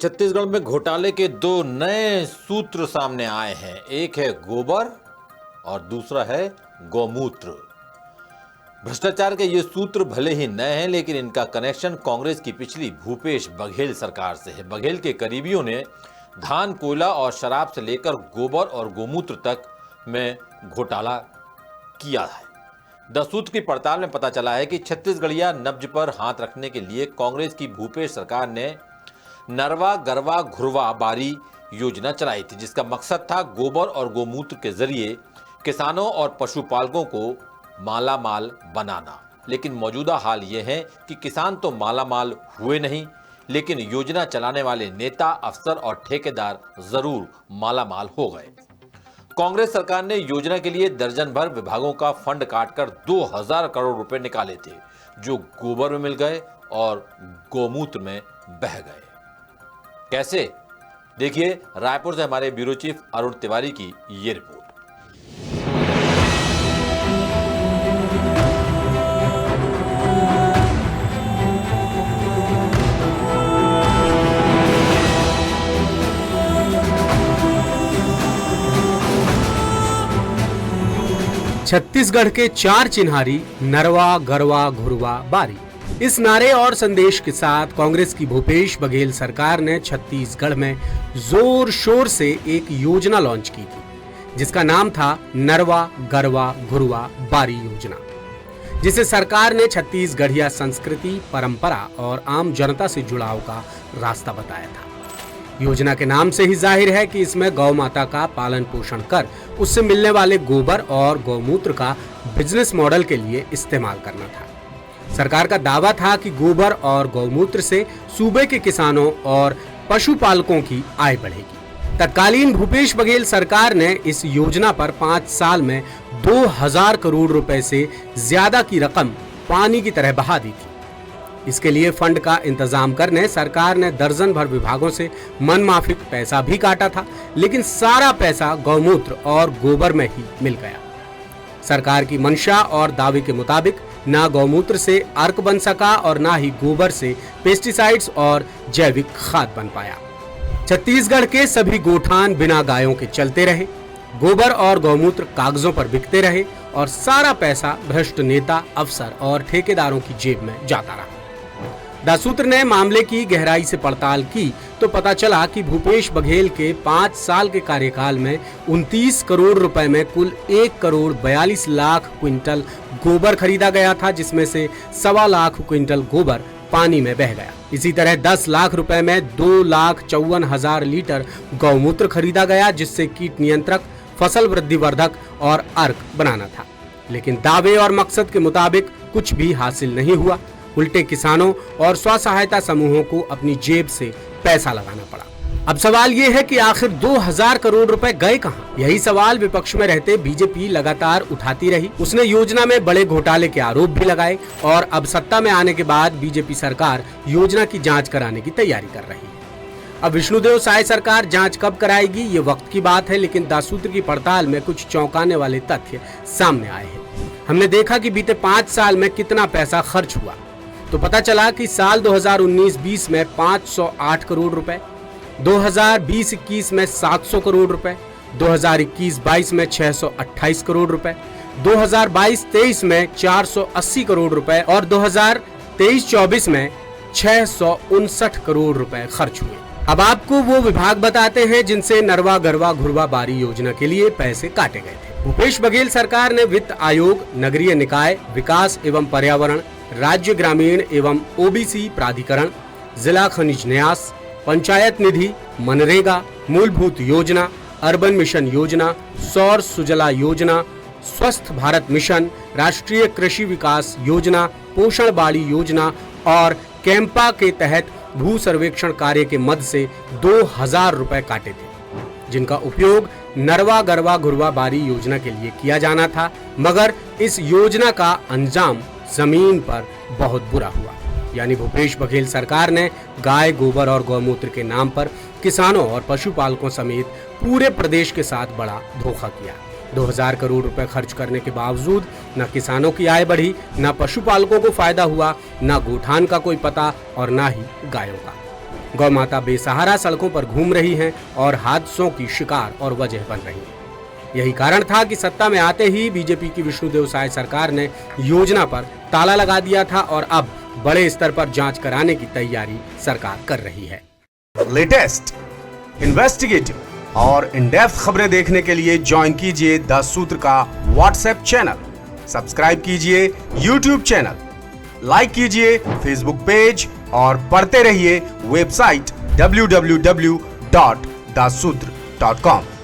छत्तीसगढ़ में घोटाले के दो नए सूत्र सामने आए हैं। एक है गोबर और दूसरा है गौमूत्र। भ्रष्टाचार के ये सूत्र भले ही नए हैं, लेकिन इनका कनेक्शन कांग्रेस की पिछली भूपेश बघेल सरकार से है। बघेल के करीबियों ने धान, कोयला और शराब से लेकर गोबर और गौमूत्र तक में घोटाला किया है। 10 सूत्र की पड़ताल में पता चला है कि छत्तीसगढ़िया नब्ज पर हाथ रखने के लिए कांग्रेस की भूपेश सरकार ने नरवा गरवा घुरवा बारी योजना चलाई थी, जिसका मकसद था गोबर और गौमूत्र के जरिए किसानों और पशुपालकों को माला माल बनाना। लेकिन मौजूदा हाल यह है कि किसान तो माला माल हुए नहीं, लेकिन योजना चलाने वाले नेता, अफसर और ठेकेदार जरूर माला माल हो गए। कांग्रेस सरकार ने योजना के लिए दर्जन भर विभागों का फंड काटकर 2000 करोड़ रुपए निकाले थे, जो गोबर में मिल गए और गौमूत्र में बह गए। कैसे? देखिए रायपुर से हमारे ब्यूरो चीफ अरुण तिवारी की ये रिपोर्ट। छत्तीसगढ़ के 4 चिन्हारी नरवा गरवा घुरवा बारी। इस नारे और संदेश के साथ कांग्रेस की भूपेश बघेल सरकार ने छत्तीसगढ़ में जोर शोर से एक योजना लॉन्च की थी, जिसका नाम था नरवा गरवा घुरवा बारी योजना, जिसे सरकार ने छत्तीसगढ़िया संस्कृति, परंपरा और आम जनता से जुड़ाव का रास्ता बताया था। योजना के नाम से ही जाहिर है कि इसमें गौ माता का पालन पोषण कर उससे मिलने वाले गोबर और गौमूत्र का बिजनेस मॉडल के लिए इस्तेमाल करना था। सरकार का दावा था कि गोबर और गौमूत्र से सूबे के किसानों और पशुपालकों की आय बढ़ेगी। तत्कालीन भूपेश बघेल सरकार ने इस योजना पर 5 साल में 2000 करोड़ रुपए से ज्यादा की रकम पानी की तरह बहा दी थी। इसके लिए फंड का इंतजाम करने सरकार ने दर्जन भर विभागों से मनमाफिक पैसा भी काटा था, लेकिन सारा पैसा गौमूत्र और गोबर में ही मिल गया। सरकार की मंशा और दावे के मुताबिक ना गौमूत्र से अर्क बन सका और ना ही गोबर से पेस्टिसाइड्स और जैविक खाद बन पाया। छत्तीसगढ़ के सभी गोठान बिना गायों के चलते रहे, गोबर और गौमूत्र कागजों पर बिकते रहे और सारा पैसा भ्रष्ट नेता, अफसर और ठेकेदारों की जेब में जाता रहा। 10 सूत्र ने मामले की गहराई से पड़ताल की तो पता चला कि भूपेश बघेल के 5 साल के कार्यकाल में 29 करोड़ रुपए में कुल 1 करोड़ 42 लाख क्विंटल गोबर खरीदा गया था, जिसमें से 1.25 लाख क्विंटल गोबर पानी में बह गया। इसी तरह 10 लाख रुपए में 2,54,000 लीटर गौमूत्र खरीदा गया, जिससे कीट नियंत्रक, फसल वृद्धिवर्धक और अर्क बनाना था। लेकिन दावे और मकसद के मुताबिक कुछ भी हासिल नहीं हुआ। उल्टे किसानों और स्व सहायता समूहों को अपनी जेब से पैसा लगाना पड़ा। अब सवाल ये है कि आखिर 2000 करोड़ रुपए गए कहां? यही सवाल विपक्ष में रहते बीजेपी लगातार उठाती रही। उसने योजना में बड़े घोटाले के आरोप भी लगाए और अब सत्ता में आने के बाद बीजेपी सरकार योजना की जांच कराने की तैयारी कर रही है। अब विष्णुदेव साय सरकार जांच कब कराएगी ये वक्त की बात है, लेकिन 10 सूत्र की पड़ताल में कुछ चौंकाने वाले तथ्य सामने आए हैं। हमने देखा कि बीते 5 साल में कितना पैसा खर्च हुआ, तो पता चला कि साल 2019-20 में 508 करोड़ रुपए, 2020-21 में 700 करोड़ रुपए, 2021-22 में 628 करोड़ रुपए, 2022-23 में 480 करोड़ रुपए और 2023-24 में 659 करोड़ रुपए खर्च हुए। अब आपको वो विभाग बताते हैं जिनसे नरवा गरवा घुरवा बारी योजना के लिए पैसे काटे गए थे। भूपेश बघेल सरकार ने वित्त आयोग, नगरीय निकाय विकास एवं पर्यावरण, राज्य ग्रामीण एवं ओबीसी प्राधिकरण, जिला खनिज न्यास, पंचायत निधि, मनरेगा, मूलभूत योजना, अर्बन मिशन योजना, सौर सुजला योजना, स्वस्थ भारत मिशन, राष्ट्रीय कृषि विकास योजना, पोषण बाड़ी योजना और कैंपा के तहत भू सर्वेक्षण कार्य के मद से 2000 रुपए काटे थे, जिनका उपयोग नरवा गरवा घुरवा बारी योजना के लिए किया जाना था। मगर इस योजना का अंजाम जमीन पर बहुत बुरा हुआ। यानी भूपेश बघेल सरकार ने गाय, गोबर और गौमूत्र के नाम पर किसानों और पशुपालकों समेत पूरे प्रदेश के साथ बड़ा धोखा किया। 2000 करोड़ रुपए खर्च करने के बावजूद न किसानों की आय बढ़ी, न पशुपालकों को फायदा हुआ, न गोठान का कोई पता और न ही गायों का। गौ माता बेसहारा सड़कों पर घूम रही हैं और हादसों की शिकार और वजह बन रही हैं। यही कारण था कि सत्ता में आते ही बीजेपी की विष्णुदेव साय सरकार ने योजना पर ताला लगा दिया था और अब बड़े स्तर पर जांच कराने की तैयारी सरकार कर रही है। लेटेस्ट, इन्वेस्टिगेटिव और इन डेप्थ खबरें देखने के लिए ज्वाइन कीजिए द सूत्र का व्हाट्सएप चैनल, सब्सक्राइब कीजिए यूट्यूब चैनल, लाइक कीजिए फेसबुक पेज और पढ़ते रहिए वेबसाइट www.dasutr.com।